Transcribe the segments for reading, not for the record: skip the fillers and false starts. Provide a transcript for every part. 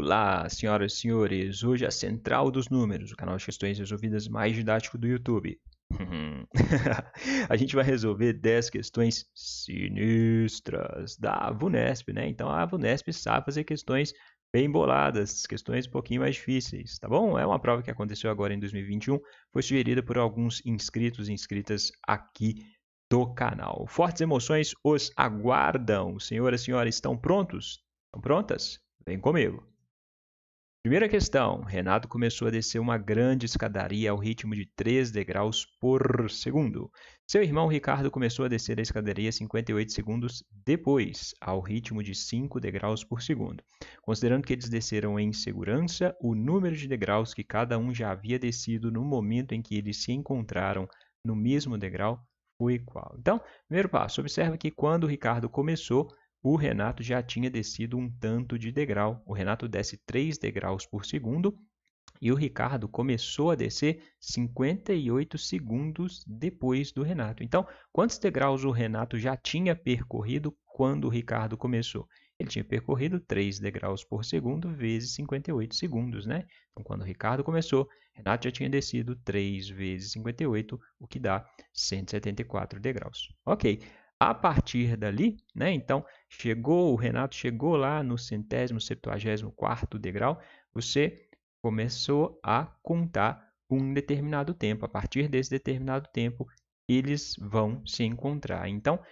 Olá, senhoras e senhores. Hoje é a Central dos Números, o canal de questões resolvidas mais didático do YouTube. A gente vai resolver 10 questões sinistras da VUNESP, né? Então a VUNESP sabe fazer questões bem boladas, questões um pouquinho mais difíceis, tá bom? É uma prova que aconteceu agora em 2021, foi sugerida por alguns inscritos e inscritas aqui do canal. Fortes emoções os aguardam. Senhoras e senhores, estão prontos? Estão prontas? Vem comigo. Primeira questão. Renato começou a descer uma grande escadaria ao ritmo de 3 degraus por segundo. Seu irmão Ricardo começou a descer a escadaria 58 segundos depois, ao ritmo de 5 degraus por segundo. Considerando que eles desceram em segurança, o número de degraus que cada um já havia descido no momento em que eles se encontraram no mesmo degrau foi qual? Então, primeiro passo. Observa que quando o Ricardo começou, o Renato já tinha descido um tanto de degrau. O Renato desce 3 degraus por segundo e o Ricardo começou a descer 58 segundos depois do Renato. Então, quantos degraus o Renato já tinha percorrido quando o Ricardo começou? Ele tinha percorrido 3 degraus por segundo vezes 58 segundos, né? Então, quando o Ricardo começou, Renato já tinha descido 3 vezes 58, o que dá 174 degraus. Ok. A partir dali, né? Então, o Renato chegou lá no 174º degrau, você começou a contar um determinado tempo. A partir desse determinado tempo, eles vão se encontrar. Então,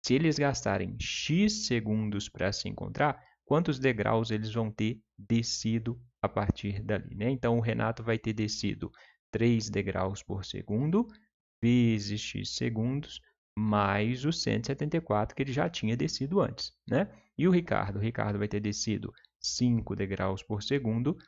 se eles gastarem X segundos para se encontrar, quantos degraus eles vão ter descido a partir dali, né? Então, o Renato vai ter descido 3 degraus por segundo, vezes X segundos, mais os 174 que ele já tinha descido antes, né? E o Ricardo? O Ricardo vai ter descido 5 degraus por segundo,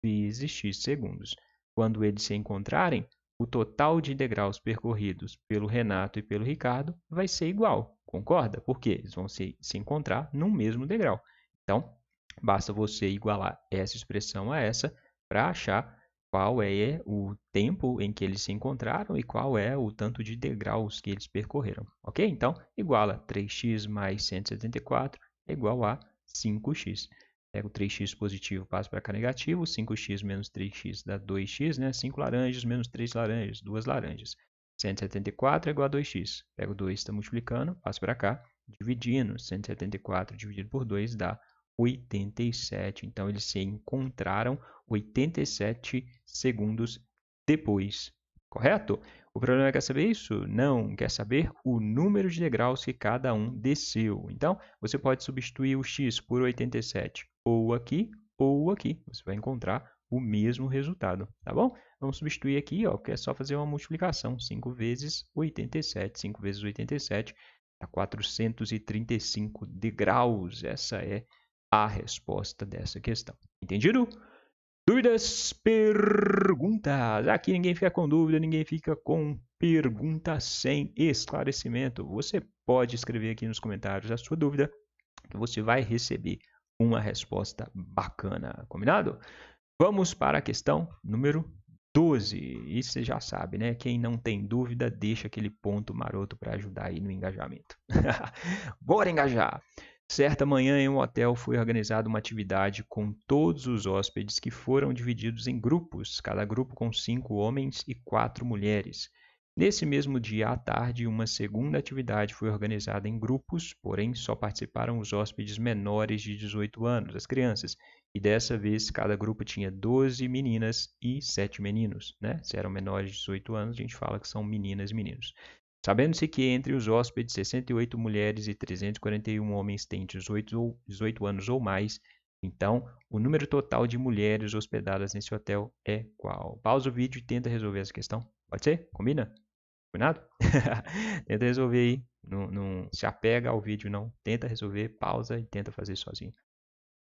vezes X segundos. Quando eles se encontrarem, o total de degraus percorridos pelo Renato e pelo Ricardo vai ser igual, concorda? Porque eles vão se encontrar no mesmo degrau. Então, basta você igualar essa expressão a essa para achar qual é o tempo em que eles se encontraram e qual é o tanto de degraus que eles percorreram, ok? Então, iguala 3x mais 174 é igual a 5x. Pego 3x positivo, passo para cá negativo, 5x menos 3x dá 2x, né? 5 laranjas menos 3 laranjas, 2 laranjas. 174 é igual a 2x. Pego 2, está multiplicando, passo para cá, dividindo. 174 dividido por 2 dá 87. Então, eles se encontraram 87 segundos depois, correto? O problema quer saber isso? Não, quer saber o número de degraus que cada um desceu. Então, você pode substituir o x por 87 ou aqui ou aqui. Você vai encontrar o mesmo resultado, tá bom? Vamos substituir aqui, ó, que é só fazer uma multiplicação. 5 vezes 87. 5 vezes 87 dá 435 degraus. Essa é a resposta dessa questão. Entendido? Dúvidas? Perguntas? Aqui ninguém fica com dúvida, ninguém fica com pergunta sem esclarecimento. Você pode escrever aqui nos comentários a sua dúvida, que você vai receber uma resposta bacana. Combinado? Vamos para a questão número 12. E você já sabe, né? Quem não tem dúvida, deixa aquele ponto maroto para ajudar aí no engajamento. Bora engajar! Certa manhã, em um hotel, foi organizada uma atividade com todos os hóspedes que foram divididos em grupos, cada grupo com 5 homens e 4 mulheres. Nesse mesmo dia à tarde, uma segunda atividade foi organizada em grupos, porém só participaram os hóspedes menores de 18 anos, as crianças, e dessa vez cada grupo tinha 12 meninas e 7 meninos, né? Se eram menores de 18 anos, a gente fala que são meninas e meninos. Sabendo-se que entre os hóspedes 68 mulheres e 341 homens têm 18 anos ou mais, então o número total de mulheres hospedadas nesse hotel é qual? Pausa o vídeo e tenta resolver essa questão. Pode ser? Combina? Combinado? Tenta resolver aí. Não se apega ao vídeo, não. Tenta resolver, pausa e tenta fazer sozinho.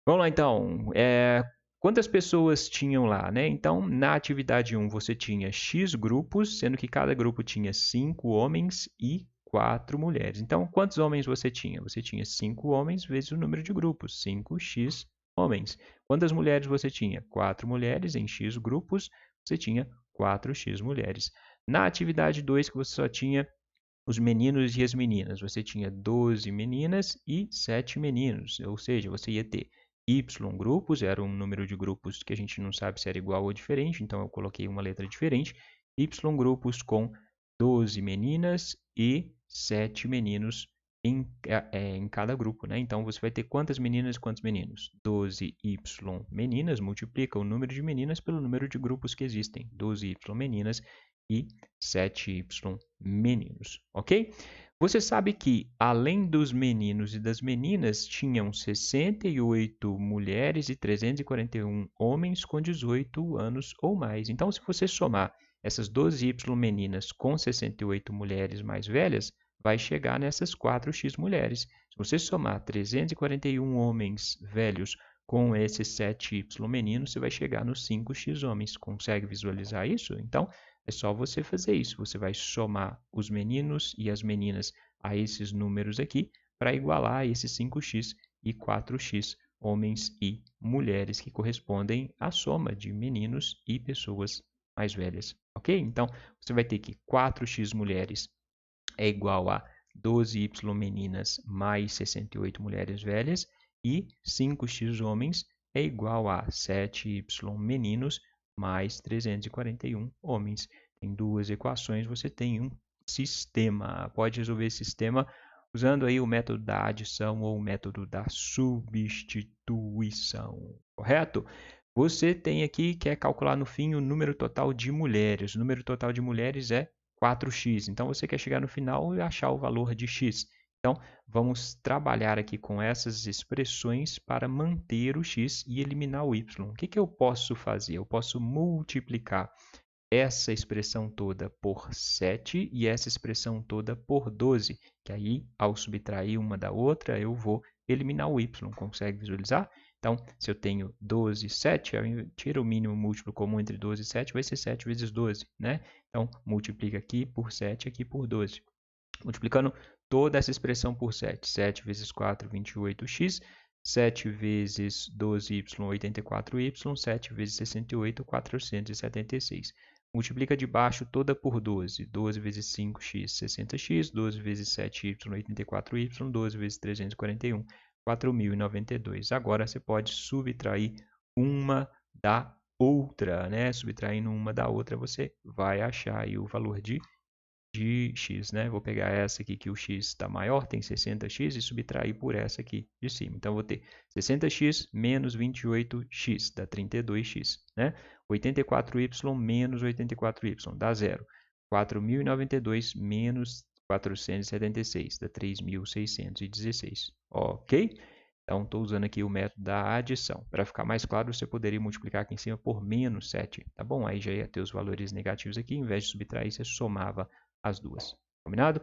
Vamos lá, então. Quantas pessoas tinham lá, né? Então, na atividade 1, você tinha X grupos, sendo que cada grupo tinha 5 homens e 4 mulheres. Então, quantos homens você tinha? Você tinha 5 homens vezes o número de grupos, 5x homens. Quantas mulheres você tinha? 4 mulheres em X grupos, você tinha 4x mulheres. Na atividade 2, que você só tinha os meninos e as meninas, você tinha 12 meninas e 7 meninos, ou seja, você ia ter Y grupos, era um número de grupos que a gente não sabe se era igual ou diferente, então eu coloquei uma letra diferente. Y grupos com 12 meninas e 7 meninos em cada grupo, né? Então, você vai ter quantas meninas e quantos meninos? 12Y meninas, multiplica o número de meninas pelo número de grupos que existem. 12Y meninas e 7Y meninos, ok? Você sabe que, além dos meninos e das meninas, tinham 68 mulheres e 341 homens com 18 anos ou mais. Então, se você somar essas 12Y meninas com 68 mulheres mais velhas, vai chegar nessas 4x mulheres. Se você somar 341 homens velhos com esses 7y meninos, você vai chegar nos 5x homens. Consegue visualizar isso? Então, é só você fazer isso. Você vai somar os meninos e as meninas a esses números aqui para igualar esses 5x e 4x homens e mulheres, que correspondem à soma de meninos e pessoas mais velhas. Ok? Então, você vai ter que 4x mulheres é igual a 12y meninas mais 68 mulheres velhas e 5x homens é igual a 7y meninos mais 341 homens. Em duas equações você tem um sistema. Pode resolver esse sistema usando aí o método da adição ou o método da substituição, correto? Você tem aqui, quer calcular no fim o número total de mulheres. O número total de mulheres é 4x. Então, você quer chegar no final e achar o valor de x. Então, vamos trabalhar aqui com essas expressões para manter o x e eliminar o y. O que eu posso fazer? Eu posso multiplicar essa expressão toda por 7 e essa expressão toda por 12, que aí, ao subtrair uma da outra, eu vou eliminar o y. Consegue visualizar? Então, se eu tenho 12 e 7, eu tiro o mínimo múltiplo comum entre 12 e 7, vai ser 7 vezes 12, né? Então, multiplica aqui por 7, aqui por 12. Multiplicando toda essa expressão por 7. 7 vezes 4, 28x. 7 vezes 12y, 84y. 7 vezes 68, 476. Multiplica de baixo toda por 12. 12 vezes 5x, 60x. 12 vezes 7y, 84y. 12 vezes 341, 4.092. Agora você pode subtrair uma da outra, né? Subtraindo uma da outra, você vai achar aí o valor de x, né? Vou pegar essa aqui que o x está maior, tem 60x, e subtrair por essa aqui de cima. Então, vou ter 60x menos 28x, dá 32x, né? 84y menos 84y, dá 0. 4.092 menos 476, dá 3.616, ok? Então, estou usando aqui o método da adição. Para ficar mais claro, você poderia multiplicar aqui em cima por menos 7, tá bom? Aí já ia ter os valores negativos aqui, em vez de subtrair, você somava as duas. Combinado?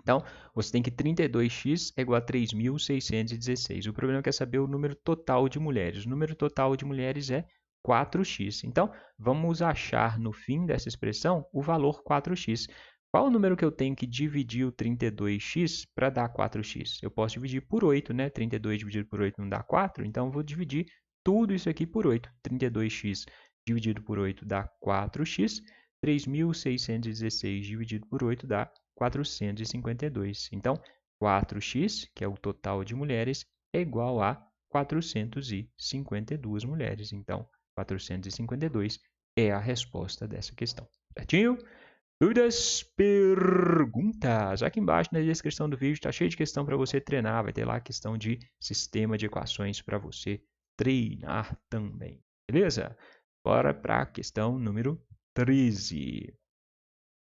Então, você tem que 32x é igual a 3.616. O problema é saber o número total de mulheres. O número total de mulheres é 4x. Então, vamos achar no fim dessa expressão o valor 4x. Qual o número que eu tenho que dividir o 32x para dar 4x? Eu posso dividir por 8, né? 32 dividido por 8 não dá 4, então eu vou dividir tudo isso aqui por 8. 32x dividido por 8 dá 4x. 3.616 dividido por 8 dá 452. Então, 4x, que é o total de mulheres, é igual a 452 mulheres. Então, 452 é a resposta dessa questão. Certinho? Dúvidas? Perguntas? Aqui embaixo na descrição do vídeo está cheio de questão para você treinar. Vai ter lá a questão de sistema de equações para você treinar também. Beleza? Bora para a questão número 13.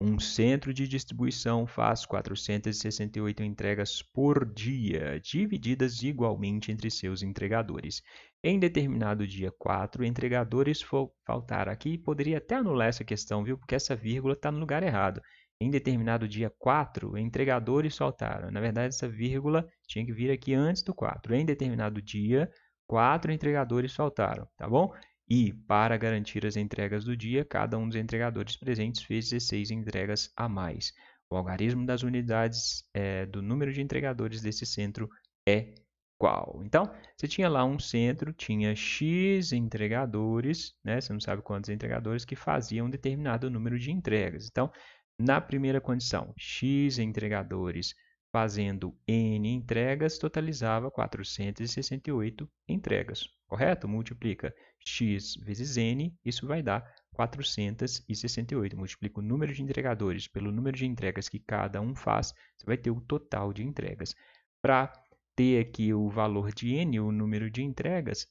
Um centro de distribuição faz 468 entregas por dia, divididas igualmente entre seus entregadores. Em determinado dia, 4 entregadores faltaram. Aqui poderia até anular essa questão, viu? Porque essa vírgula está no lugar errado. Em determinado dia, 4 entregadores faltaram. Na verdade, essa vírgula tinha que vir aqui antes do 4. Em determinado dia, 4 entregadores faltaram, tá bom? E, para garantir as entregas do dia, cada um dos entregadores presentes fez 16 entregas a mais. O algarismo das unidades do número de entregadores desse centro é qual? Então, você tinha lá um centro, tinha X entregadores, né? Você não sabe quantos entregadores que faziam um determinado número de entregas. Então, na primeira condição, X entregadores fazendo N entregas, totalizava 468 entregas, correto? Multiplica X vezes N, isso vai dar 468. Multiplica o número de entregadores pelo número de entregas que cada um faz, você vai ter o total de entregas. Para ter aqui o valor de N, o número de entregas,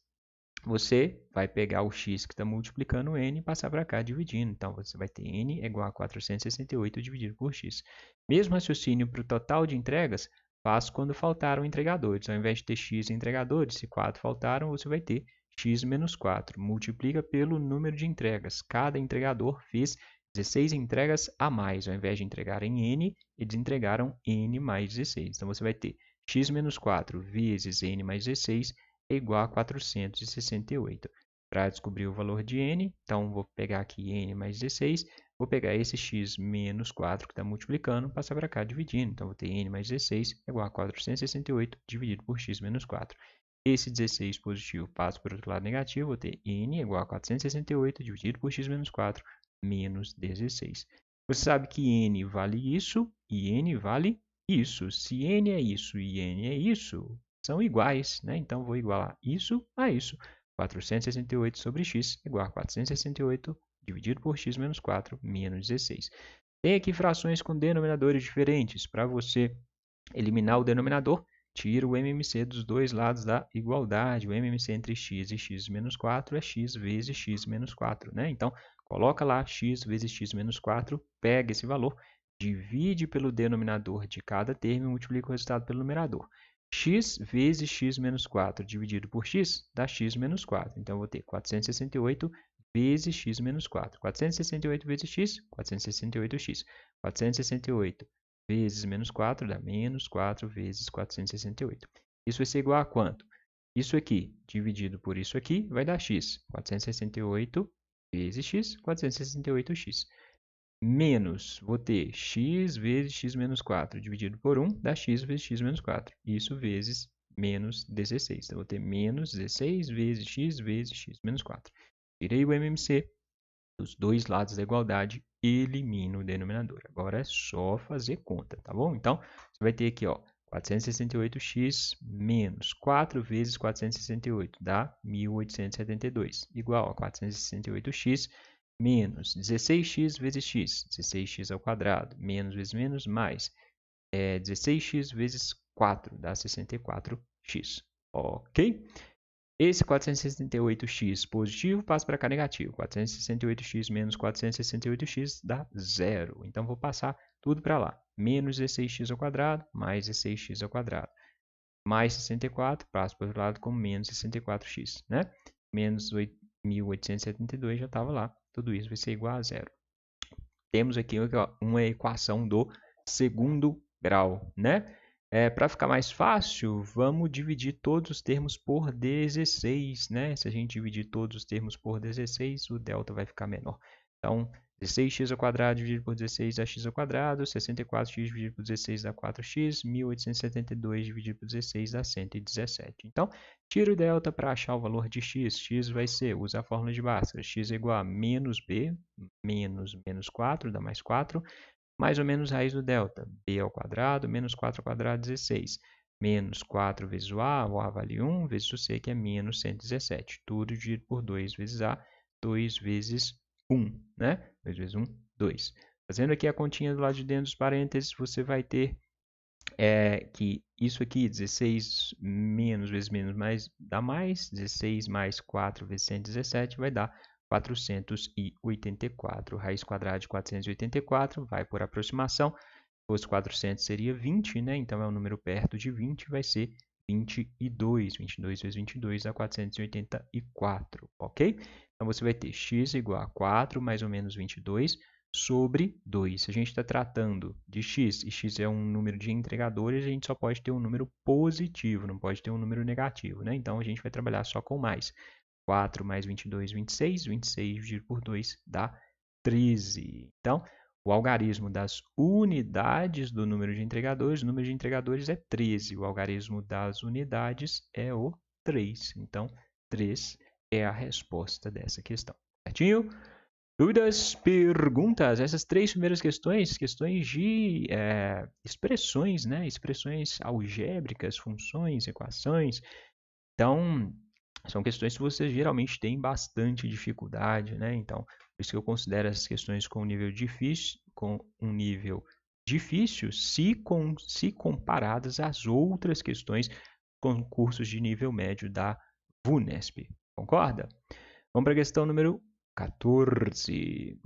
você vai pegar o x que está multiplicando n e passar para cá dividindo. Então, você vai ter n igual a 468 dividido por x. Mesmo raciocínio para o total de entregas, faz quando faltaram entregadores. Ao invés de ter x entregadores, se 4 faltaram, você vai ter x menos 4. Multiplica pelo número de entregas. Cada entregador fez 16 entregas a mais. Ao invés de entregarem n, eles entregaram n mais 16. Então, você vai ter x menos 4 vezes n mais 16 é igual a 468. Para descobrir o valor de n, então vou pegar aqui n mais 16, vou pegar esse x menos 4 que está multiplicando, passar para cá dividindo. Então, vou ter n mais 16 é igual a 468 dividido por x menos 4. Esse 16 positivo passa para o outro lado negativo, vou ter n igual a 468 dividido por x menos 4 menos 16. Você sabe que n vale isso e n vale isso. Se n é isso e n é isso, são iguais, né? Então, vou igualar isso a isso. 468 sobre x igual a 468 dividido por x menos 4 menos 16. Tem aqui frações com denominadores diferentes. Para você eliminar o denominador, tira o MMC dos dois lados da igualdade. O MMC entre x e x menos 4 é x vezes x menos 4, né? Então, coloca lá x vezes x menos 4, pega esse valor, divide pelo denominador de cada termo e multiplica o resultado pelo numerador. X vezes x menos 4 dividido por x dá x menos 4. Então, eu vou ter 468 vezes x menos 4. 468 vezes x, 468x. 468 vezes menos 4 dá menos 4 vezes 468. Isso vai ser igual a quanto? Isso aqui dividido por isso aqui vai dar x. 468 vezes x, 468x. Menos, vou ter x vezes x menos 4 dividido por 1 dá x vezes x menos 4. Isso vezes menos 16. Então, vou ter menos 16 vezes x menos 4. Tirei o MMC dos dois lados da igualdade, elimino o denominador. Agora é só fazer conta, tá bom? Então, você vai ter aqui, ó, 468x menos 4 vezes 468 dá 1872, igual a 468x menos 16x vezes x, 16x ao quadrado, menos vezes menos, mais 16x vezes 4 dá 64x, ok? Esse 468x positivo passa para cá negativo. 468x menos 468x dá zero. Então, vou passar tudo para lá. Menos 16x ao quadrado, mais 16x ao quadrado. Mais 64, passo para o outro lado como menos 64x, né? Menos 1872 já estava lá. Tudo isso vai ser igual a zero. Temos aqui uma equação do segundo grau, né? Para ficar mais fácil, vamos dividir todos os termos por 16, né? Se a gente dividir todos os termos por 16, o delta vai ficar menor. Então, 16x ao quadrado dividido por 16 dá x ao quadrado, 64x dividido por 16 dá 4x, 1872 dividido por 16 dá 117. Então, tira o delta para achar o valor de x. X vai ser, usa a fórmula de Bhaskara, x é igual a menos b, menos 4 dá mais 4, mais ou menos raiz do delta, b ao quadrado, menos 4 ao quadrado, 16. Menos 4 vezes o a vale 1, vezes o c, que é menos 117. Tudo dividido por 2 vezes a, 2 vezes 1, né? 2 vezes 1, 2. Fazendo aqui a continha do lado de dentro dos parênteses, você vai ter que isso aqui, 16 menos vezes menos mais, dá mais. 16 mais 4 vezes 117 vai dar 484. Raiz quadrada de 484 vai por aproximação. Se fosse 400 seria 20, né? Então é um número perto de 20, vai ser 22. 22 vezes 22 dá 484, ok? Então você vai ter x igual a 4 mais ou menos 22 sobre 2. Se a gente está tratando de x e x é um número de entregadores, a gente só pode ter um número positivo, não pode ter um número negativo, né? Então a gente vai trabalhar só com mais. 4 mais 22, 26. 26 dividido por 2 dá 13. Então, o algarismo das unidades do número de entregadores, o número de entregadores é 13. O algarismo das unidades é o 3. Então, 3 é a resposta dessa questão. Certinho? Dúvidas, perguntas? Essas três primeiras questões, questões de expressões, né? Expressões algébricas, funções, equações. Então, são questões que você geralmente tem bastante dificuldade, né? Então, por isso que eu considero essas questões com um nível difícil, se comparadas às outras questões com cursos de nível médio da VUNESP. Concorda? Vamos para a questão número 14.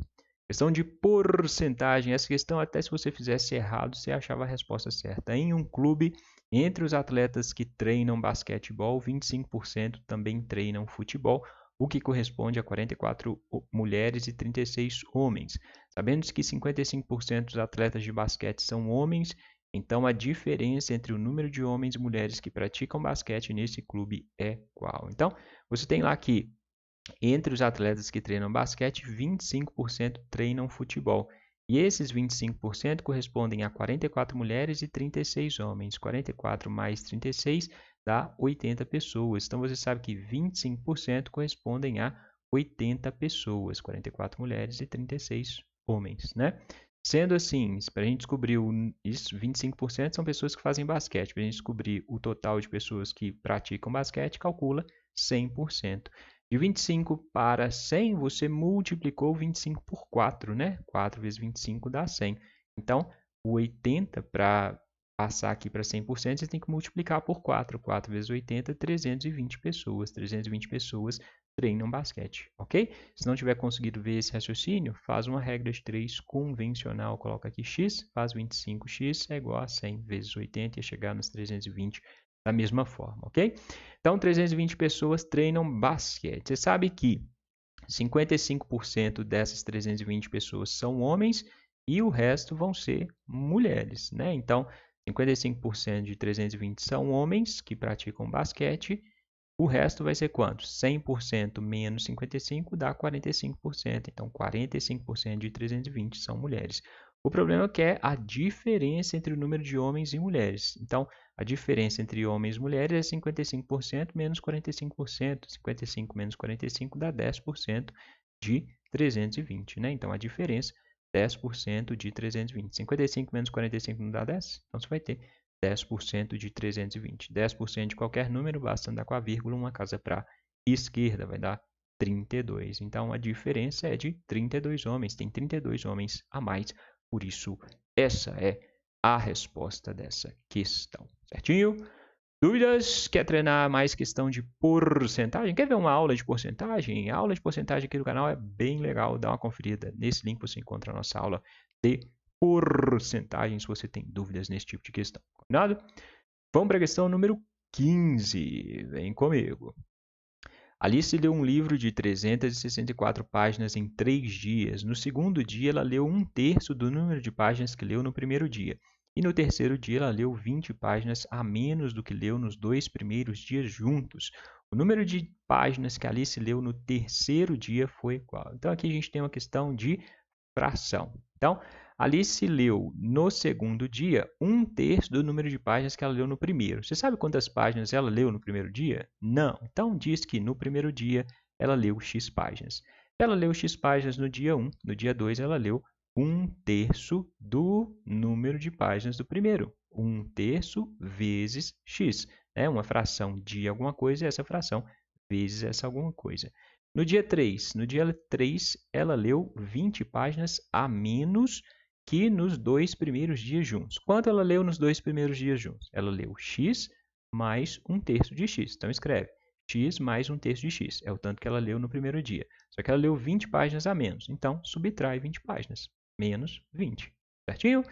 Questão de porcentagem. Essa questão, até se você fizesse errado, você achava a resposta certa. Em um clube, entre os atletas que treinam basquetebol, 25% também treinam futebol, o que corresponde a 44 mulheres e 36 homens. Sabendo que 55% dos atletas de basquete são homens, então a diferença entre o número de homens e mulheres que praticam basquete nesse clube é qual? Então, você tem lá que entre os atletas que treinam basquete, 25% treinam futebol. E esses 25% correspondem a 44 mulheres e 36 homens. 44 mais 36 dá 80 pessoas. Então você sabe que 25% correspondem a 80 pessoas. 44 mulheres e 36 homens, né? Sendo assim, para a gente descobrir isso, 25% são pessoas que fazem basquete. Para a gente descobrir o total de pessoas que praticam basquete, calcula 100%. De 25 para 100, você multiplicou 25 por 4, né? 4 vezes 25 dá 100. Então, o 80, para passar aqui para 100%, você tem que multiplicar por 4. 4 vezes 80, 320 pessoas. 320 pessoas treinam basquete, ok? Se não tiver conseguido ver esse raciocínio, faz uma regra de 3 convencional. Coloca aqui x, faz 25x é igual a 100 vezes 80 e chegar nos 320 da mesma forma, ok? Então, 320 pessoas treinam basquete. Você sabe que 55% dessas 320 pessoas são homens e o resto vão ser mulheres, né? Então, 55% de 320 são homens que praticam basquete. O resto vai ser quanto? 100% menos 55 dá 45%. Então, 45% de 320 são mulheres. O problema é que é a diferença entre o número de homens e mulheres. Então, a diferença entre homens e mulheres é 55% menos 45%. 55 menos 45 dá 10% de 320, né? Então, a diferença, 10% de 320. 55 menos 45 não dá 10? Então, você vai ter 10% de 320. 10% de qualquer número, basta andar com a vírgula uma casa para a esquerda, vai dar 32. Então, a diferença é de 32 homens. Tem 32 homens a mais. Por isso, essa é a resposta dessa questão. Certinho? Dúvidas? Quer treinar mais questão de porcentagem? Quer ver uma aula de porcentagem? A aula de porcentagem aqui do canal é bem legal. Dá uma conferida. Nesse link você encontra a nossa aula de porcentagem, se você tem dúvidas nesse tipo de questão. Combinado? Vamos para a questão número 15. Vem comigo. Alice leu um livro de 364 páginas em 3 dias. No segundo dia, ela leu 1/3 do número de páginas que leu no primeiro dia. E no terceiro dia, ela leu 20 páginas a menos do que leu nos 2 primeiros dias juntos. O número de páginas que Alice leu no terceiro dia foi qual? Então, aqui a gente tem uma questão de fração. Então, Alice leu no segundo dia 1/3 do número de páginas que ela leu no primeiro. Você sabe quantas páginas ela leu no primeiro dia? Não. Então, diz que no primeiro dia ela leu X páginas. Ela leu X páginas no dia 1, no dia 2 ela leu 1/3 do número de páginas do primeiro. 1/3 vezes X. É uma fração de alguma coisa e essa fração vezes essa alguma coisa. No dia 3, ela leu 20 páginas a menos que nos 2 primeiros dias juntos. Quanto ela leu nos 2 primeiros dias juntos? Ela leu x mais 1/3 de x. Então, escreve x mais 1/3 de x. É o tanto que ela leu no primeiro dia. Só que ela leu 20 páginas a menos. Então, subtrai 20 páginas. Menos 20. Certinho? Se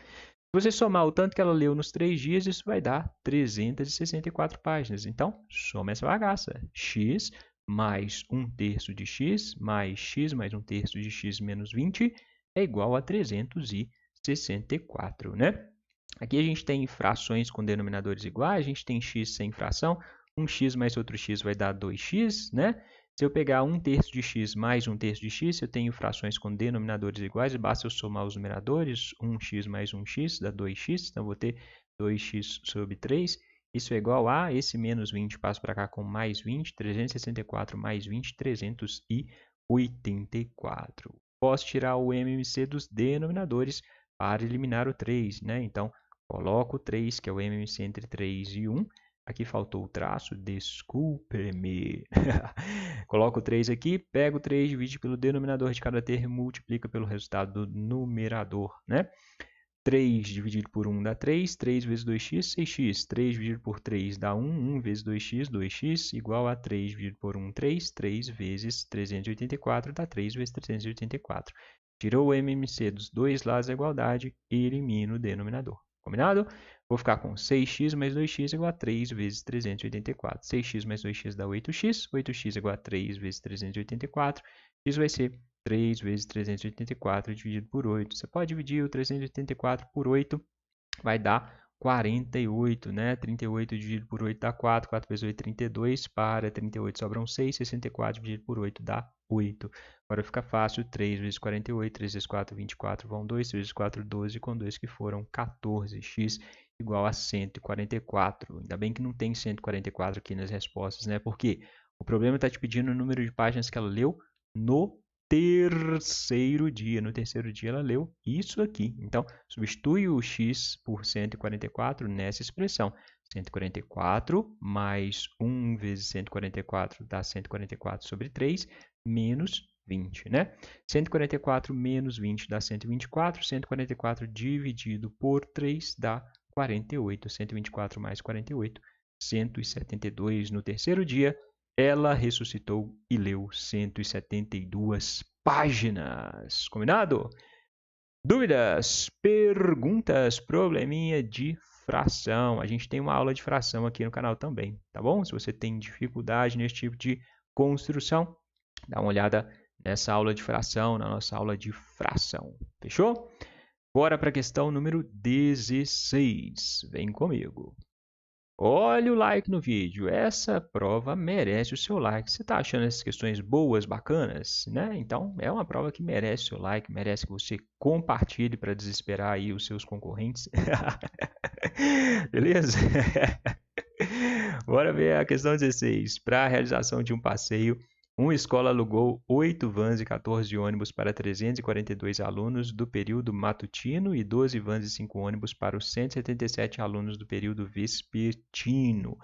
você somar o tanto que ela leu nos 3 dias, isso vai dar 364 páginas. Então, soma essa bagaça. X mais 1/3 de x mais 1/3 de x menos 20 é igual a 364, né? Aqui a gente tem frações com denominadores iguais, a gente tem x sem fração, um x mais outro x vai dar 2x, né? Se eu pegar 1/3 de x mais 1/3 de x, eu tenho frações com denominadores iguais, basta eu somar os numeradores, 1x mais 1x dá 2x, então eu vou ter 2x sobre 3. Isso é igual a, esse menos 20 passa para cá com mais 20, 364 mais 20, 384. posso tirar o MMC dos denominadores para eliminar o 3, né? Então, coloco o 3, que é o MMC entre 3 e 1. Aqui faltou o traço, desculpe-me. Coloco o 3 aqui, pego o 3, divide pelo denominador de cada termo, multiplica pelo resultado do numerador, né? 3 dividido por 1 dá 3, 3 vezes 2x, 6x. 3 dividido por 3 dá 1, 1 vezes 2x, 2x, igual a 3 dividido por 1, 3, 3 vezes 384 dá 3 vezes 384. Tirou o MMC dos dois lados da igualdade e elimina o denominador. Combinado? Vou ficar com 6x mais 2x igual a 3 vezes 384. 6x mais 2x dá 8x, 8x igual a 3 vezes 384. Isso vai ser 3 vezes 384 dividido por 8. Você pode dividir o 384 por 8, vai dar 48, né? 38 dividido por 8 dá 4, 4 vezes 8 32, para 38 sobram 6, 64 dividido por 8 dá 8. Agora fica fácil, 3 vezes 48, 3 vezes 4, 24, vão 2, 3 vezes 4, 12, com 2 que foram 14, x igual a 144. Ainda bem que não tem 144 aqui nas respostas, né? Porque o problema está te pedindo o número de páginas que ela leu no terceiro dia. No terceiro dia ela leu isso aqui. Então, substitui o x por 144 nessa expressão. 144 mais 1 vezes 144 dá 144 sobre 3, menos 20, né? 144 menos 20 dá 124. 144 dividido por 3 dá 48. 124 mais 48, 172. No terceiro dia, ela ressuscitou e leu 172 páginas. Combinado? Dúvidas, perguntas, probleminha de fração. A gente tem uma aula de fração aqui no canal também, tá bom? Se você tem dificuldade nesse tipo de construção, dá uma olhada nessa aula de fração, na nossa aula de fração. Fechou? Bora para a questão número 16. Vem comigo. Olha o like no vídeo, essa prova merece o seu like. Você está achando essas questões boas, bacanas, né? Então, é uma prova que merece o seu like, merece que você compartilhe para desesperar aí os seus concorrentes. Beleza? Bora ver a questão 16. Para a realização de um passeio, uma escola alugou 8 vans e 14 ônibus para 342 alunos do período matutino e 12 vans e 5 ônibus para os 177 alunos do período vespertino.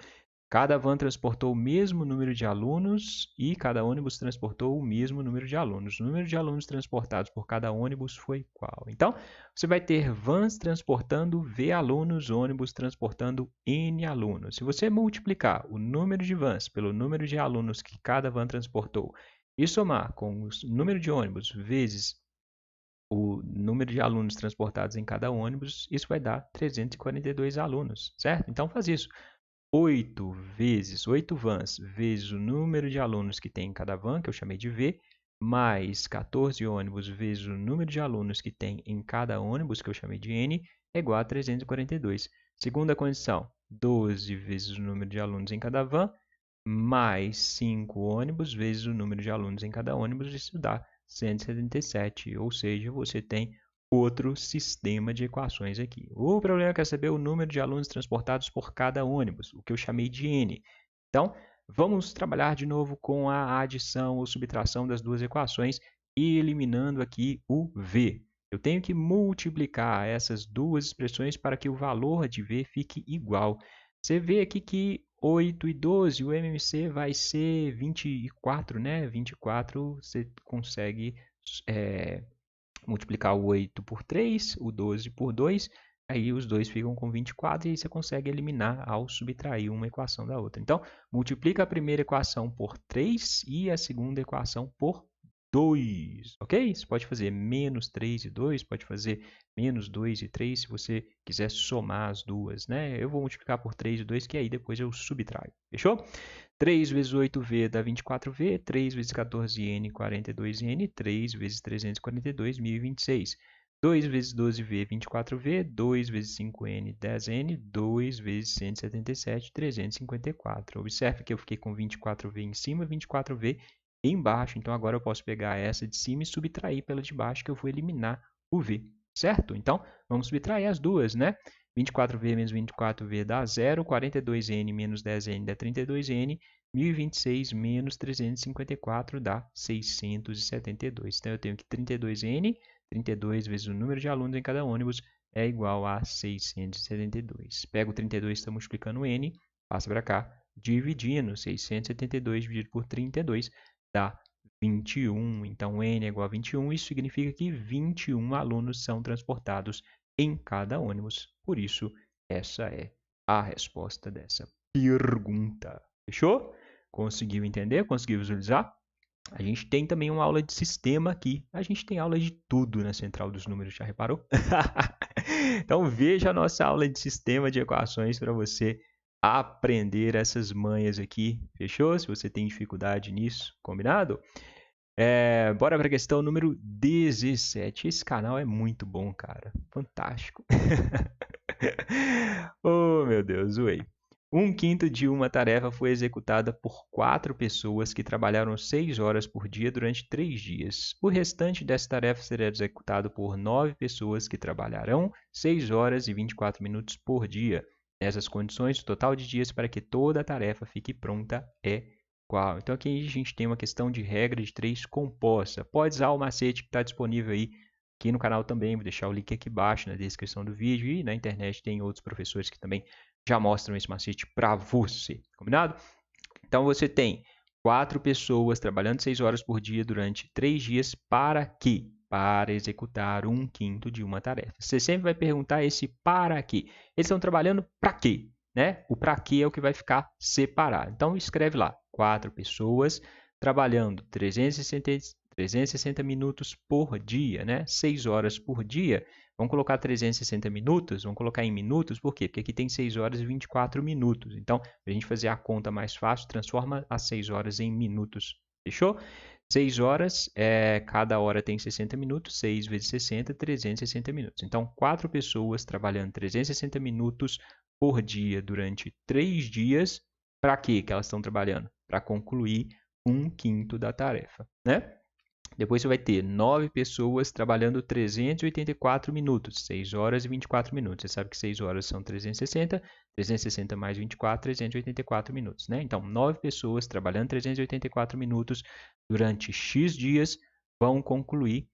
Cada van transportou o mesmo número de alunos e cada ônibus transportou o mesmo número de alunos. O número de alunos transportados por cada ônibus foi qual? Então, você vai ter vans transportando V alunos, ônibus transportando N alunos. Se você multiplicar o número de vans pelo número de alunos que cada van transportou e somar com o número de ônibus vezes o número de alunos transportados em cada ônibus, isso vai dar 342 alunos, certo? Então, faz isso. 8 vans, vezes o número de alunos que tem em cada van, que eu chamei de V, mais 14 ônibus vezes o número de alunos que tem em cada ônibus, que eu chamei de N, é igual a 342. Segunda condição, 12 vezes o número de alunos em cada van, mais 5 ônibus vezes o número de alunos em cada ônibus, isso dá 177, ou seja, você tem outro sistema de equações aqui. O problema é saber o número de alunos transportados por cada ônibus, o que eu chamei de N. Então, vamos trabalhar de novo com a adição ou subtração das duas equações e eliminando aqui o V. Eu tenho que multiplicar essas duas expressões para que o valor de V fique igual. Você vê aqui que 8 e 12, o MMC vai ser 24, né? 24 você consegue multiplicar o 8 por 3, o 12 por 2, aí os dois ficam com 24 e aí você consegue eliminar ao subtrair uma equação da outra. Então, multiplica a primeira equação por 3 e a segunda equação por 2, ok? Você pode fazer menos 3 e 2, pode fazer menos 2 e 3 se você quiser somar as duas, né? Eu vou multiplicar por 3 e 2, que aí depois eu subtraio, fechou? 3 vezes 8V dá 24V, 3 vezes 14N, 42N, 3 vezes 342, 1026. 2 vezes 12V, 24V, 2 vezes 5N, 10N, 2 vezes 177, 354. Observe que eu fiquei com 24V em cima, 24V embaixo. Então, agora eu posso pegar essa de cima e subtrair pela de baixo, que eu vou eliminar o V, certo? Então, vamos subtrair as duas, né? 24V menos 24V dá 0, 42N menos 10N dá 32N, 1026 menos 354 dá 672. Então, eu tenho que 32N, 32 vezes o número de alunos em cada ônibus, é igual a 672. Pego o 32, está multiplicando N, passa para cá, dividindo. 672 dividido por 32 dá 21. Então, N é igual a 21. Isso significa que 21 alunos são transportados em cada ônibus. Por isso, essa é a resposta dessa pergunta. Fechou? Conseguiu entender? Conseguiu visualizar? A gente tem também uma aula de sistema aqui. A gente tem aula de tudo na Central dos Números, já reparou? Então veja a nossa aula de sistema de equações para você aprender essas manhas aqui. Fechou? Se você tem dificuldade nisso, combinado? Bora para a questão número 17. Esse canal é muito bom, cara. Fantástico. Oh, meu Deus, zoei. 1/5 de uma tarefa foi executada por 4 pessoas que trabalharam 6 horas por dia durante 3 dias. O restante dessa tarefa será executado por 9 pessoas que trabalharão 6 horas e 24 minutos por dia. Nessas condições, o total de dias para que toda a tarefa fique pronta é qual? Então aqui a gente tem uma questão de regra de 3 composta. Pode usar o macete que está disponível aí aqui no canal também, vou deixar o link aqui embaixo na descrição do vídeo, e na internet tem outros professores que também já mostram esse macete para você, combinado? Então você tem 4 pessoas trabalhando 6 horas por dia durante 3 dias para quê? Para executar 1/5 de uma tarefa. Você sempre vai perguntar esse para quê. Eles estão trabalhando para quê? Né? O para quê é o que vai ficar separado. Então escreve lá, 4 pessoas trabalhando 360 minutos por dia, né? 6 horas por dia. Vamos colocar 360 minutos, vamos colocar em minutos, por quê? Porque aqui tem 6 horas e 24 minutos. Então, para a gente fazer a conta mais fácil, transforma as 6 horas em minutos. Fechou? 6 horas, cada hora tem 60 minutos, 6 vezes 60, 360 minutos. Então, 4 pessoas trabalhando 360 minutos por dia durante 3 dias. Para quê que elas estão trabalhando? Para concluir 1/5 da tarefa, né? Depois você vai ter 9 pessoas trabalhando 384 minutos, 6 horas e 24 minutos. Você sabe que 6 horas são 360, 360 mais 24, 384 minutos, né? Então, 9 pessoas trabalhando 384 minutos durante X dias vão concluir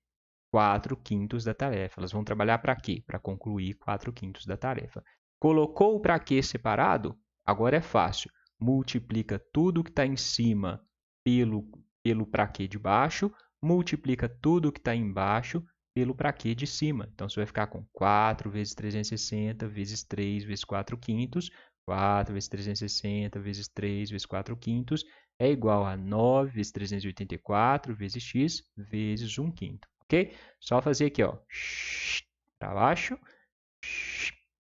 4/5 da tarefa. Elas vão trabalhar para quê? Para concluir 4/5 da tarefa. Colocou o para quê separado? Agora é fácil. Multiplica tudo que está em cima pelo para quê de baixo, multiplica tudo que está embaixo pelo para quê de cima. Então, você vai ficar com 4 vezes 360 vezes 3 vezes 4/5. 4 vezes 360 vezes 3 vezes 4/5 é igual a 9 vezes 384 vezes x vezes 1/5. Ok? Só fazer aqui, ó, para baixo,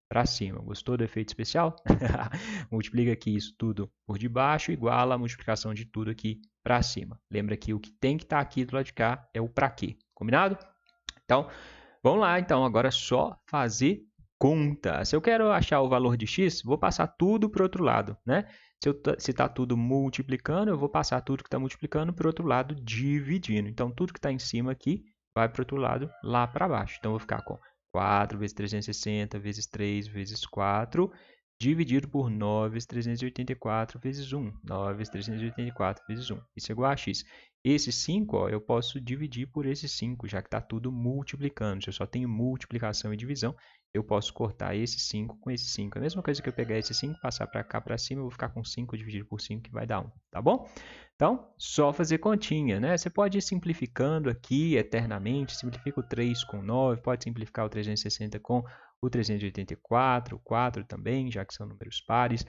para cima. Gostou do efeito especial? Multiplica aqui isso tudo por debaixo, igual a multiplicação de tudo aqui para cima. Lembra que o que tem que estar aqui do lado de cá é o para quê. Combinado? Então, vamos lá. Então, agora é só fazer conta. Se eu quero achar o valor de x, vou passar tudo para o outro lado, né? Se está tudo multiplicando, eu vou passar tudo que está multiplicando para o outro lado dividindo. Então, tudo que está em cima aqui vai para o outro lado, lá para baixo. Então, eu vou ficar com 4 vezes 360 vezes 3 vezes 4, dividido por 9 vezes 384 vezes 1. 9 vezes 384 vezes 1. Isso é igual a x. Esse 5, ó, eu posso dividir por esse 5, já que está tudo multiplicando. Se eu só tenho multiplicação e divisão, eu posso cortar esse 5 com esse 5. A mesma coisa que eu pegar esse 5, passar para cá para cima, eu vou ficar com 5 dividido por 5, que vai dar 1. Tá bom? Então, só fazer continha, né? Você pode ir simplificando aqui eternamente, simplifica o 3 com 9, pode simplificar o 360 com o 384, o 4 também, já que são números pares.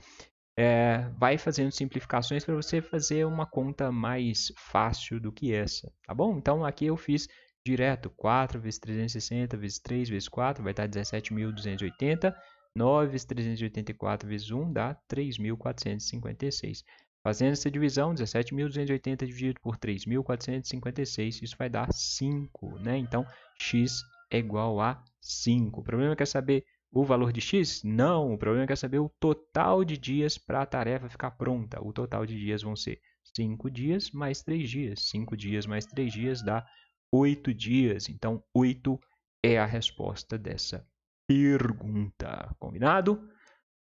Vai fazendo simplificações para você fazer uma conta mais fácil do que essa, tá bom? Então, aqui eu fiz direto, 4 vezes 360 vezes 3 vezes 4 vai dar 17.280, 9 vezes 384 vezes 1 dá 3.456. Fazendo essa divisão, 17.280 dividido por 3.456, isso vai dar 5, né? Então, x é igual a 5. O problema é saber o valor de x? Não, o problema é saber o total de dias para a tarefa ficar pronta. O total de dias vão ser 5 dias mais 3 dias. 5 dias mais 3 dias dá 8 dias. Então, 8 é a resposta dessa pergunta. Combinado?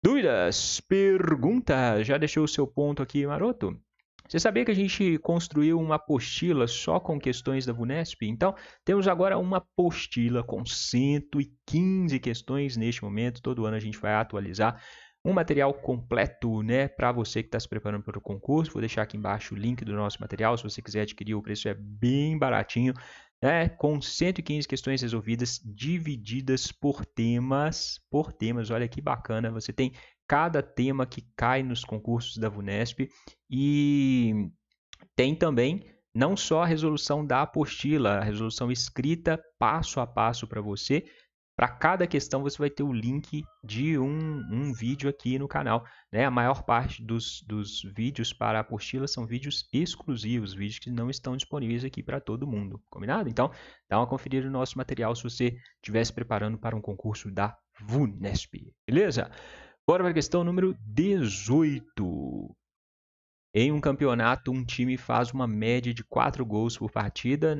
Dúvidas? Pergunta? Já deixou o seu ponto aqui, maroto? Você sabia que a gente construiu uma apostila só com questões da VUNESP? Então, temos agora uma apostila com 115 questões neste momento. Todo ano a gente vai atualizar um material completo, né, para você que está se preparando para o concurso. Vou deixar aqui embaixo o link do nosso material. Se você quiser adquirir, o preço é bem baratinho, né, com 115 questões resolvidas, divididas por temas. Olha que bacana. Você tem cada tema que cai nos concursos da VUNESP e tem também não só a resolução da apostila, a resolução escrita passo a passo para você. Para cada questão você vai ter o link de um vídeo aqui no canal, né? A maior parte dos vídeos para a apostila são vídeos exclusivos, vídeos que não estão disponíveis aqui para todo mundo, combinado? Então, dá uma conferida no nosso material se você estiver se preparando para um concurso da VUNESP, beleza? Bora para a questão número 18. Em um campeonato, um time faz uma média de 4 gols por partida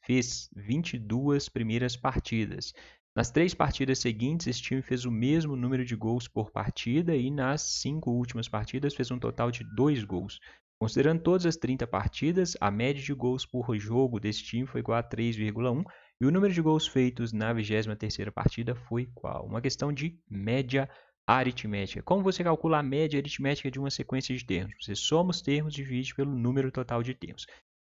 fez 22 primeiras partidas. Nas 3 partidas seguintes, esse time fez o mesmo número de gols por partida e nas 5 últimas partidas fez um total de 2 gols. Considerando todas as 30 partidas, a média de gols por jogo desse time foi igual a 3,1 e o número de gols feitos na 23ª partida foi qual? Uma questão de média aritmética. Como você calcula a média aritmética de uma sequência de termos? Você soma os termos e divide pelo número total de termos.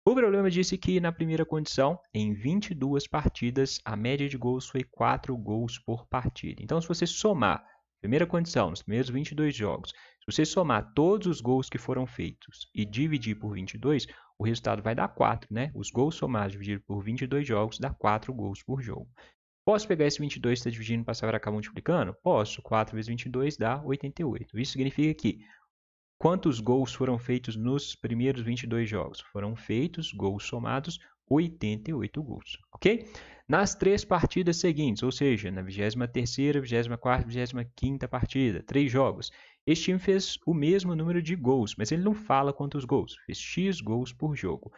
O problema disse que na primeira condição, em 22 partidas, a média de gols foi 4 gols por partida. Então, se você somar, primeira condição, nos primeiros 22 jogos, se você somar todos os gols que foram feitos e dividir por 22, o resultado vai dar 4, né? Os gols somados divididos por 22 jogos dá 4 gols por jogo. Posso pegar esse 22 e estar dividindo e passar para cá multiplicando? Posso. 4 vezes 22 dá 88. Isso significa que quantos gols foram feitos nos primeiros 22 jogos? Foram feitos, gols somados, 88 gols, ok? Nas 3 partidas seguintes, ou seja, na 23ª, 24ª, 25ª partida, 3 jogos, este time fez o mesmo número de gols, mas ele não fala quantos gols, fez X gols por jogo.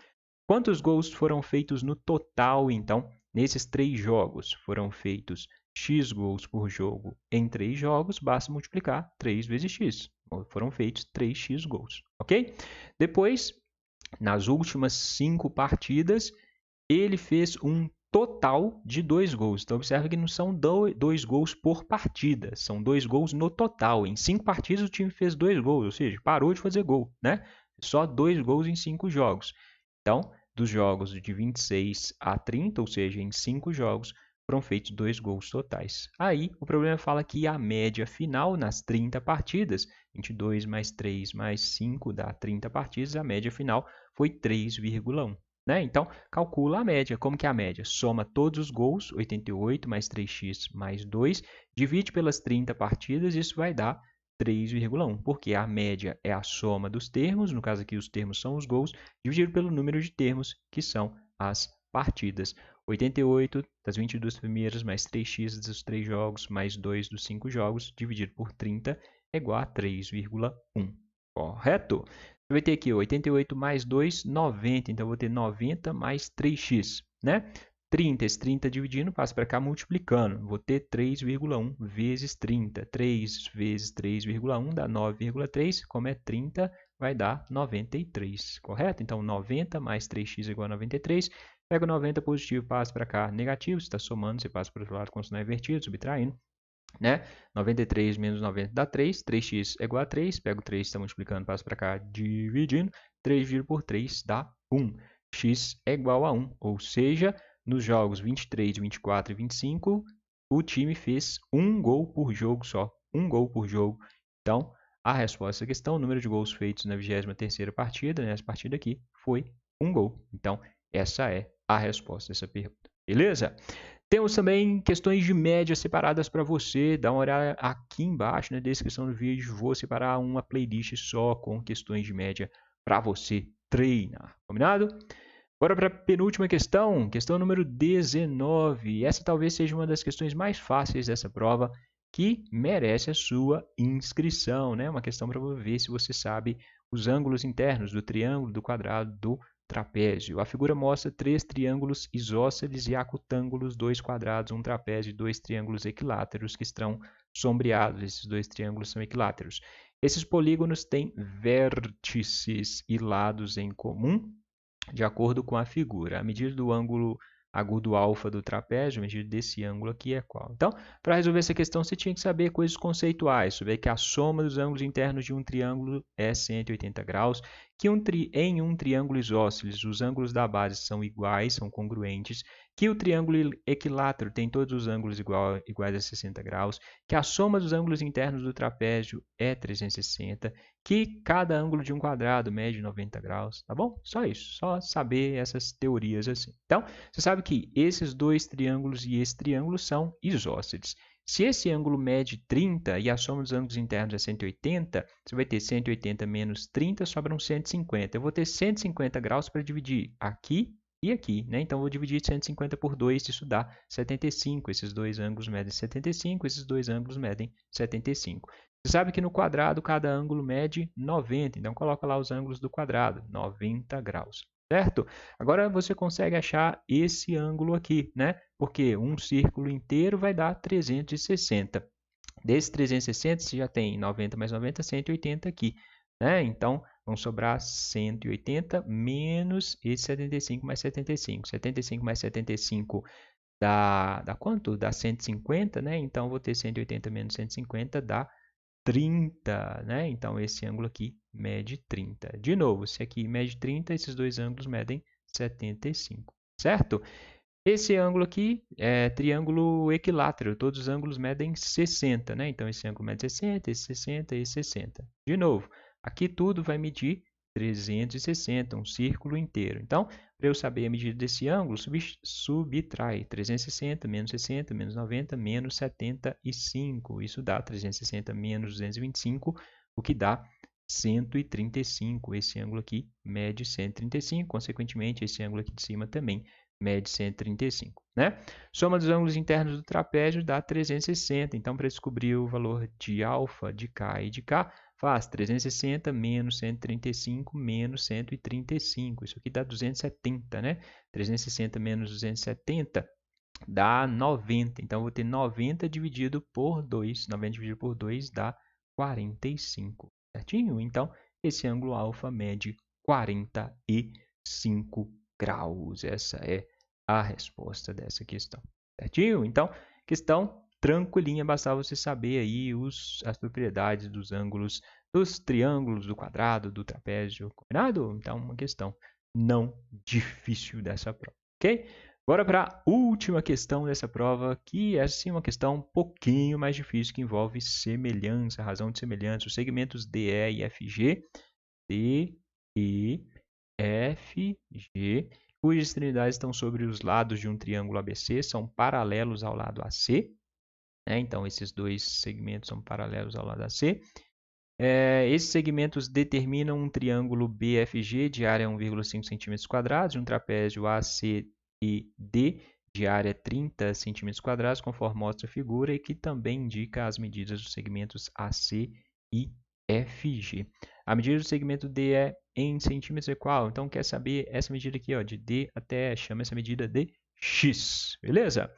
Quantos gols foram feitos no total, então, nesses 3 jogos? Foram feitos X gols por jogo em 3 jogos, basta multiplicar 3 vezes X. Foram feitos 3x gols, ok? Depois, nas últimas 5 partidas, ele fez um total de 2 gols. Então, observa que não são 2 gols por partida, são 2 gols no total. Em 5 partidas, o time fez 2 gols, ou seja, parou de fazer gol, né? Só 2 gols em 5 jogos. Então, dos jogos de 26 a 30, ou seja, em 5 jogos, foram feitos 2 gols totais. Aí, o problema fala que a média final nas 30 partidas, 22 mais 3 mais 5 dá 30 partidas, a média final foi 3,1. Né? Então, calcula a média. Como que é a média? Soma todos os gols, 88 mais 3x mais 2, divide pelas 30 partidas, isso vai dar 3,1, porque a média é a soma dos termos, no caso aqui os termos são os gols, dividido pelo número de termos, que são as partidas. 88 das 22 primeiras, mais 3x dos 3 jogos, mais 2 dos 5 jogos, dividido por 30, é igual a 3,1. Correto? Você vai ter aqui 88 mais 2, 90. Então, eu vou ter 90 mais 3x, né? 30, esse 30 dividindo, passa para cá multiplicando. Vou ter 3,1 vezes 30. 3 vezes 3,1 dá 9,3. Como é 30, vai dar 93, correto? Então, 90 mais 3x igual a 93. Pega o 90 positivo, passa para cá negativo. Se está somando, você passa para o outro lado com o sinal invertido, subtraindo. Né? 93 menos 90 dá 3. 3x é igual a 3. Pega o 3, está multiplicando, passa para cá, dividindo. 3 dividido por 3 dá 1. X é igual a 1. Ou seja, nos jogos 23, 24 e 25, o time fez 1 gol por jogo só. 1 gol por jogo. Então, a resposta à questão, o número de gols feitos na 23ª partida, nessa partida aqui, foi 1 gol. Então, essa é a resposta dessa pergunta. Beleza? Temos também questões de média separadas para você. Dá uma olhada aqui embaixo na descrição do vídeo. Vou separar uma playlist só com questões de média para você treinar. Combinado? Bora para a penúltima questão. Questão número 19. Essa talvez seja uma das questões mais fáceis dessa prova que merece a sua inscrição, né? Uma questão para ver se você sabe os ângulos internos do triângulo, do quadrado, do trapézio. A figura mostra 3 triângulos isósceles e acutângulos, 2 quadrados, um trapézio e 2 triângulos equiláteros que estão sombreados. Esses 2 triângulos são equiláteros. Esses polígonos têm vértices e lados em comum, de acordo com a figura. A medida do ângulo agudo alfa do trapézio, a medida desse ângulo aqui é qual? Então, para resolver essa questão, você tinha que saber coisas conceituais, saber que a soma dos ângulos internos de um triângulo é 180 graus, que em um triângulo isósceles os ângulos da base são iguais, são congruentes, que o triângulo equilátero tem todos os ângulos iguais a 60 graus, que a soma dos ângulos internos do trapézio é 360, que cada ângulo de um quadrado mede 90 graus, tá bom? Só isso, só saber essas teorias assim. Então, você sabe que esses 2 triângulos e esse triângulo são isósceles. Se esse ângulo mede 30 e a soma dos ângulos internos é 180, você vai ter 180 menos 30, sobram 150. Eu vou ter 150 graus para dividir aqui e aqui, né? Então, eu vou dividir 150 por 2, isso dá 75. Esses 2 ângulos medem 75, esses 2 ângulos medem 75. Você sabe que no quadrado cada ângulo mede 90, então coloca lá os ângulos do quadrado, 90 graus. Certo? Agora você consegue achar esse ângulo aqui, né? Porque um círculo inteiro vai dar 360. Desse 360, você já tem 90 mais 90, 180 aqui, né? Então, vão sobrar 180 menos esse 75 mais 75. 75 mais 75 dá quanto? Dá 150, né? Então, vou ter 180 menos 150 dá 30, né? Então, esse ângulo aqui mede 30. De novo, se aqui mede 30, esses 2 ângulos medem 75, certo? Esse ângulo aqui é triângulo equilátero, todos os ângulos medem 60, né? Então, esse ângulo mede 60, esse 60 e esse 60. De novo, aqui tudo vai medir 360, um círculo inteiro. Então, para eu saber a medida desse ângulo, subtrai 360 menos 60 menos 90 menos 75. Isso dá 360 menos 225, o que dá 135. Esse ângulo aqui mede 135. Consequentemente, esse ângulo aqui de cima também mede 135, né? Soma dos ângulos internos do trapézio dá 360. Então, para descobrir o valor de alfa, de K e de K, faz 360 menos 135 menos 135. Isso aqui dá 270, né? 360 menos 270 dá 90. Então, eu vou ter 90 dividido por 2. 90 dividido por 2 dá 45, certinho? Então, esse ângulo alfa mede 45 graus. Essa é a resposta dessa questão, certinho? Então, questão tranquilinha, bastava você saber aí as propriedades dos ângulos, dos triângulos, do quadrado, do trapézio, combinado? Então, uma questão não difícil dessa prova, ok? Agora para a última questão dessa prova, que é sim uma questão um pouquinho mais difícil, que envolve semelhança, razão de semelhança, os segmentos DE e FG, D, E, F, G, cujas extremidades estão sobre os lados de um triângulo ABC, são paralelos ao lado AC, né? Então, esses 2 segmentos são paralelos ao lado AC. Esses segmentos determinam um triângulo BFG de área 1,5 cm², de um trapézio ACD de área 30 cm², conforme mostra a figura, e que também indica as medidas dos segmentos AC e FG. A medida do segmento D é em centímetros é qual? Então, quer saber essa medida aqui, ó, de D até, chama essa medida de X, beleza?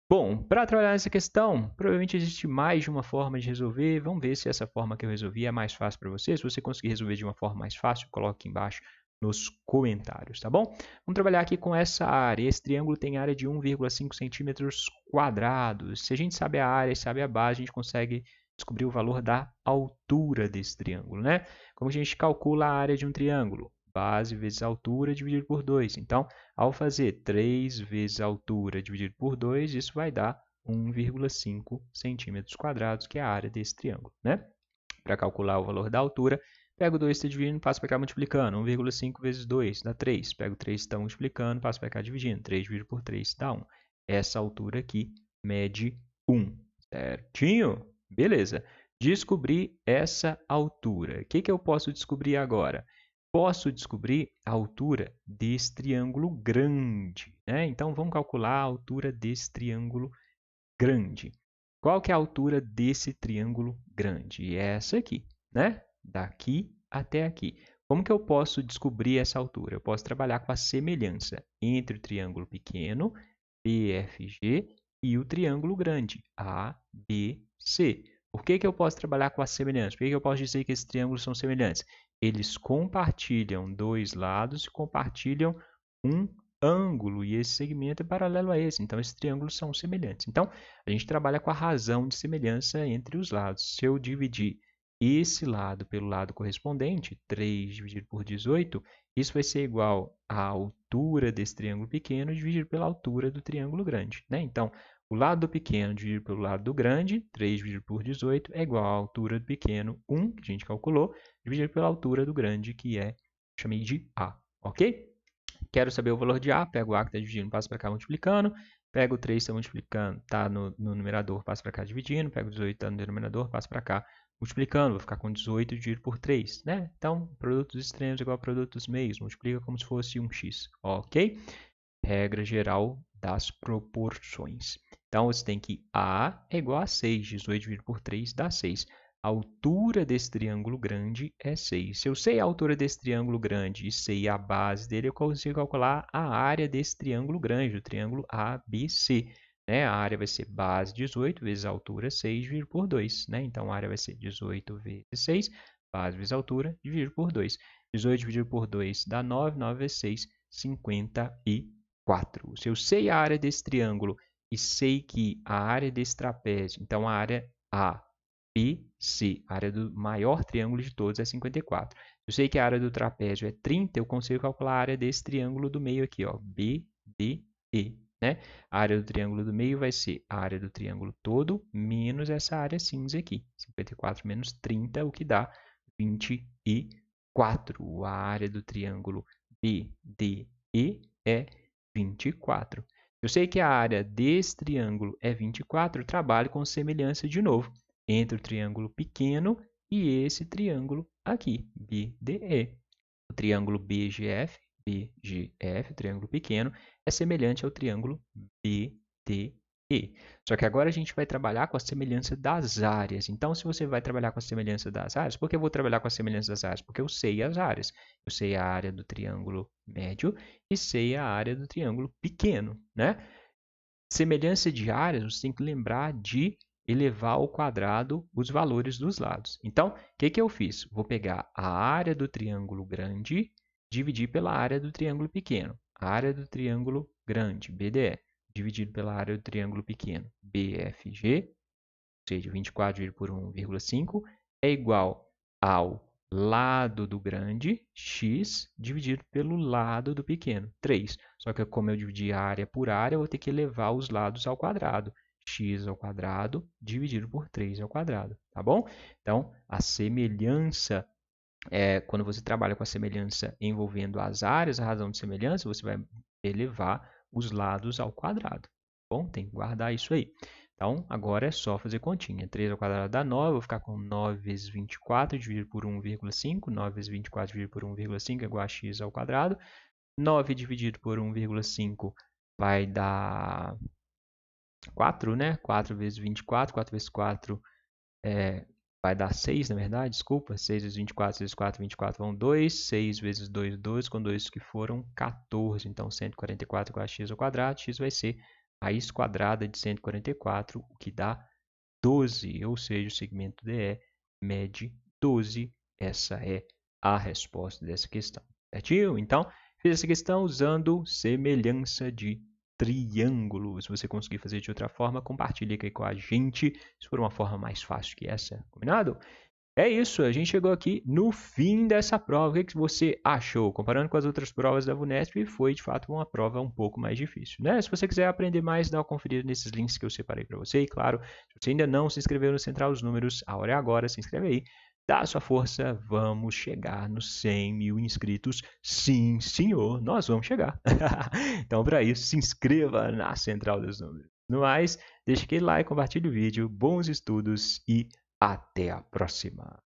Bom, para trabalhar nessa questão, provavelmente existe mais de uma forma de resolver. Vamos ver se essa forma que eu resolvi é mais fácil para você. Se você conseguir resolver de uma forma mais fácil, coloque aqui embaixo nos comentários, tá bom? Vamos trabalhar aqui com essa área. Esse triângulo tem área de 1,5 centímetros quadrados. Se a gente sabe a área e sabe a base, a gente consegue descobrir o valor da altura desse triângulo, né? Como a gente calcula a área de um triângulo? Base vezes altura dividido por 2. Então, ao fazer 3 vezes a altura dividido por 2, isso vai dar 1,5 centímetros quadrados, que é a área desse triângulo, né? Para calcular o valor da altura, pego 2 está dividindo, passo para cá multiplicando. 1,5 vezes 2 dá 3. Pego 3 está multiplicando, passo para cá dividindo. 3 dividido por 3 dá 1. Essa altura aqui mede 1. Certinho? Beleza. Descobri essa altura. O que eu posso descobrir agora? Posso descobrir a altura desse triângulo grande, né? Então, vamos calcular a altura desse triângulo grande. Qual que é a altura desse triângulo grande? Essa aqui, né? Daqui até aqui. Como que eu posso descobrir essa altura? Eu posso trabalhar com a semelhança entre o triângulo pequeno, BFG, e o triângulo grande, ABC. Por que que eu posso trabalhar com a semelhança? Por que que eu posso dizer que esses triângulos são semelhantes? Eles compartilham dois lados e compartilham um ângulo, e esse segmento é paralelo a esse. Então, esses triângulos são semelhantes. Então, a gente trabalha com a razão de semelhança entre os lados. Se eu dividir esse lado pelo lado correspondente, 3 dividido por 18, isso vai ser igual à altura desse triângulo pequeno dividido pela altura do triângulo grande, né? Então, o lado do pequeno dividido pelo lado do grande, 3 dividido por 18, é igual à altura do pequeno, 1, que a gente calculou, dividido pela altura do grande, que chamei de A, ok? Quero saber o valor de A, pego o A que está dividindo, passo para cá multiplicando, pego o 3 que está multiplicando, está no numerador, passo para cá dividindo, pego o 18 que está no denominador, passo para cá multiplicando, vou ficar com 18 dividido por 3, né? Então, produtos extremos igual a produtos meios, multiplica como se fosse um x, ok? Regra geral das proporções. Então, você tem que A é igual a 6, 18 dividido por 3 dá 6. A altura desse triângulo grande é 6. Se eu sei a altura desse triângulo grande e sei a base dele, eu consigo calcular a área desse triângulo grande, o triângulo ABC. Né? A área vai ser base 18 vezes a altura 6 dividido por 2. Né? Então, a área vai ser 18 vezes 6, base vezes altura, dividido por 2. 18 dividido por 2 dá 9, 9 vezes 6, 54. Se eu sei a área desse triângulo e sei que a área desse trapézio, então a área ABC, a área do maior triângulo de todos é 54. Eu sei que a área do trapézio é 30, eu consigo calcular a área desse triângulo do meio aqui, ó, BDE. Né? A área do triângulo do meio vai ser a área do triângulo todo menos essa área cinza aqui. 54 menos 30, o que dá 24. A área do triângulo BDE é 24. Eu sei que a área desse triângulo é 24, eu trabalho com semelhança de novo entre o triângulo pequeno e esse triângulo aqui, BDE. O triângulo BGF, o triângulo pequeno, é semelhante ao triângulo BDE. Só que agora a gente vai trabalhar com a semelhança das áreas. Então, se você vai trabalhar com a semelhança das áreas, por que eu vou trabalhar com a semelhança das áreas? Porque eu sei as áreas. Eu sei a área do triângulo médio e sei a área do triângulo pequeno, né? Semelhança de áreas, você tem que lembrar de elevar ao quadrado os valores dos lados. Então, o que que eu fiz? Vou pegar a área do triângulo grande, dividir pela área do triângulo pequeno. A área do triângulo grande, BDE, dividido pela área do triângulo pequeno, BFG, ou seja, 24 dividido por 1,5, é igual ao lado do grande, x, dividido pelo lado do pequeno, 3. Só que como eu dividi a área por área, eu vou ter que elevar os lados ao quadrado. X ao quadrado dividido por 3 ao quadrado, tá bom? Então, a semelhança, quando você trabalha com a semelhança envolvendo as áreas, a razão de semelhança, você vai elevar os lados ao quadrado, tá bom? Tem que guardar isso aí. Então, agora é só fazer continha. 3 ao quadrado dá 9, eu vou ficar com 9 vezes 24 dividido por 1,5. 9 vezes 24 dividido por 1,5 é igual a x ao quadrado. 9 dividido por 1,5 vai dar 4, né? 4 vezes 24, 4 vezes 4 vai dar 6, na verdade, desculpa. 6 vezes 24, 6 vezes 4, 24 vão 2. 6 vezes 2, 2, com 2 que foram 14. Então, 144 igual a x ao quadrado. X vai ser a raiz quadrada de 144, o que dá 12, ou seja, o segmento DE mede 12. Essa é a resposta dessa questão. Certinho? Então, fiz essa questão usando semelhança de triângulo. Se você conseguir fazer de outra forma, compartilhe aqui com a gente, se for uma forma mais fácil que essa, combinado? É isso, a gente chegou aqui no fim dessa prova. O que você achou? Comparando com as outras provas da VUNESP, foi de fato uma prova um pouco mais difícil, né? Se você quiser aprender mais, dá uma conferida nesses links que eu separei para você. E claro, se você ainda não se inscreveu no Central dos Números, a hora é agora, se inscreve aí. Dá a sua força, vamos chegar nos 100 mil inscritos. Sim, senhor, nós vamos chegar. Então, para isso, se inscreva na Central dos Números. No mais, deixe aquele like, compartilhe o vídeo, bons estudos e até a próxima!